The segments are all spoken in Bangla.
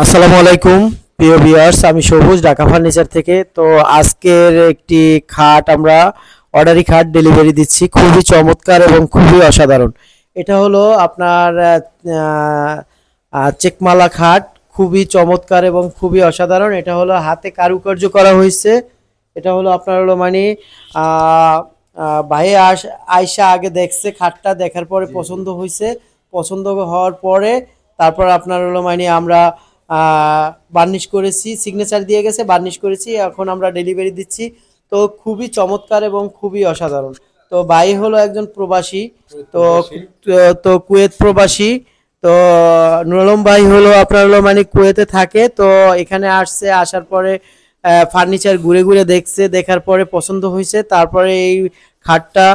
আসসালামু আলাইকুম প্রিয় ভিউয়ার্স, আমি সবুজ ঢাকা ফার্নিচার থেকে। তো আজকের একটি খাট আমরা অর্ডারি খাট ডেলিভারি দিচ্ছি, খুবই চমৎকার এবং খুবই অসাধারণ। এটা হলো আপনার চেকমালা খাট, খুবই চমৎকার এবং খুবই অসাধারণ। এটা হলো হাতে কারুকার্য করা হয়েছে। এটা হলো আপনার হলো মানে ভাই আয়শা আগে দেখছে খাটটা, দেখার পরে পছন্দ হয়েছে। পছন্দ হওয়ার পরে তারপর আপনার হলো মানে আমরা বার্নিশ করেছি, সিগনেচার দিয়ে গেছে, বার্নিশ করেছি, এখন আমরা ডেলিভারি দিচ্ছি। তো খুবই চমৎকার এবং খুবই অসাধারণ। তো ভাই হলো একজন প্রবাসী, তো তো কুয়েত প্রবাসী। তো নুর আলম ভাই হলো আপনার হলো মানে কুয়েতে থাকে। তো এখানে আসছে, আসার পরে ফার্নিচার ঘুরে ঘুরে দেখছে, দেখার পরে পছন্দ হয়েছে। তারপরে এই খাটটা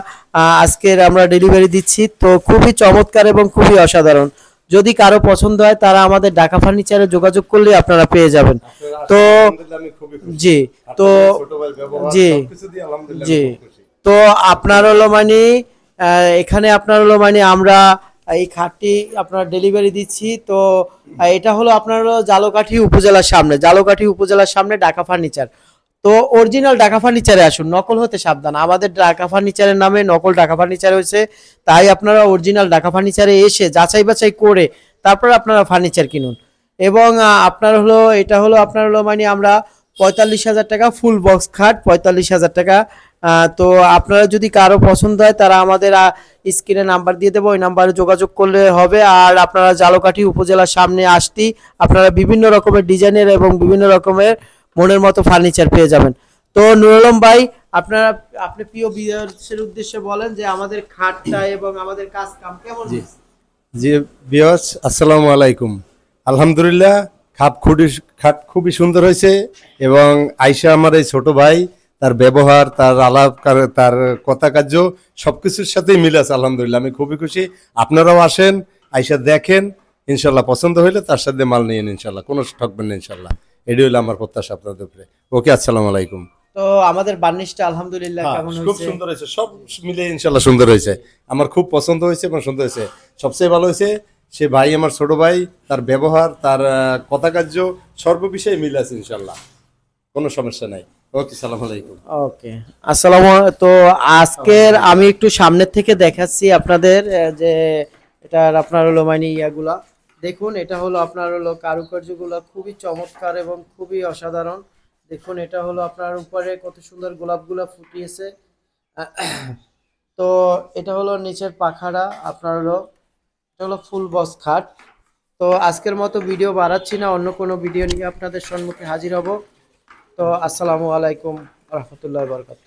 আজকের আমরা ডেলিভারি দিচ্ছি। তো খুবই চমৎকার এবং খুবই অসাধারণ। যদি কারো পছন্দ হয় তারা আমাদের ঢাকা ফার্নিচারে যোগাযোগ করলে আপনারা পেয়ে যাবেন। তো জি, তো জি জি, তো আপনার হলো মানে এখানে আপনার হলো মানে আমরা এই খাটটি আপনার ডেলিভারি দিচ্ছি। তো এটা হলো আপনার হলো জালকাঠি উপজেলার সামনে, জালকাঠি উপজেলার সামনে ঢাকা ফার্নিচার। তো অরিজিনাল ঢাকা ফার্নিচারে আসুন, নকল হতে সাবধান। আমাদের ঢাকা ফার্নিচারের নামে নকল ঢাকা ফার্নিচার হয়েছে, তাই আপনারা অরিজিনাল ঢাকা ফার্নিচারে এসে যাচাই বাছাই করে তারপর আপনারা ফার্নিচার কিনুন। এবং আপনার হলো এটা হলো আপনার হলো মানে আমরা 45,000 টাকা ফুল বক্স খাট, 45,000 টাকা। তো আপনারা যদি কারো পছন্দ হয় তারা আমাদের স্ক্রিনে নাম্বার দিয়ে দেবো, ওই নাম্বারে যোগাযোগ করলে হবে। আর আপনারা জালকাঠি উপজেলার সামনে আসতেই আপনারা বিভিন্ন রকমের ডিজাইনের এবং বিভিন্ন রকমের মনের মতো ফার্নিচার পেয়ে যাবেন। তো নুর আলম ভাই, আপনি প্রিয় ভিউয়ার্সের উদ্দেশ্যে বলেন যে আমাদের খাটটা এবং আমাদের কাজ কাম কেমন জি হয়েছে? জি ভিউয়ার্স, আসসালামু আলাইকুম। আলহামদুলিল্লাহ, খাট খুবই সুন্দর হয়েছে। এবং আয়শা আমার এই ছোট ভাই, তার ব্যবহার, তার আলাপ, তার কথা কার্য সবকিছুর সাথেই মিল আছে। আলহামদুলিল্লাহ, আমি খুবই খুশি। আপনারাও আসেন, আয়শা দেখেন, ইনশাল্লাহ পছন্দ হইলে তার সাথে মাল নিয়ে ইনশাল্লাহ, কোনো ঠকবেন না ইনশাল্লাহ। এটি হলো আমার প্রত্যাশা আপনাদের উপরে। ওকে, আসসালামু আলাইকুম। তো আমাদের বার্নিশটা আলহামদুলিল্লাহ হ্যাঁ, কেমন খুব হয়েছে? সুন্দর হয়েছে, সব মিলে ইনশাল্লাহ সুন্দর হয়েছে। আমার খুব পছন্দ হয়েছে এবং সুন্দর হয়েছে। সবচেয়ে ভালো হয়েছে সে ভাই, আমার ছোট ভাই, তার ব্যবহার, তার কথা কার্য সর্ববিষয়ে মিল আছে ইনশাল্লাহ, কোনো সমস্যা নাই। ওকে, সালাম আলাইকুম। ওকে, আসসালামু তো আজকের আমি একটু সামনের থেকে দেখাচ্ছি আপনাদের যে এটার আপনার হলো মানে ইয়াগুলা দেখুন। এটা হলো আপনার হলো কারুকার্যগুলো খুবই চমৎকার এবং খুবই অসাধারণ। দেখুন, এটা হলো আপনার উপরে কত সুন্দর গোলাপগুলা ফুটিয়েছে। তো এটা হলো নিচের পাখাটা আপনার হলো, এটা হলো ফুল বক্স খাট। তো আজকের মতো ভিডিও বাড়াচ্ছি না, অন্য কোনো ভিডিও নিয়ে আপনাদের সম্মুখে হাজির হব। তো আসসালামু আলাইকুম রহমতুল্লাহ বরকাত।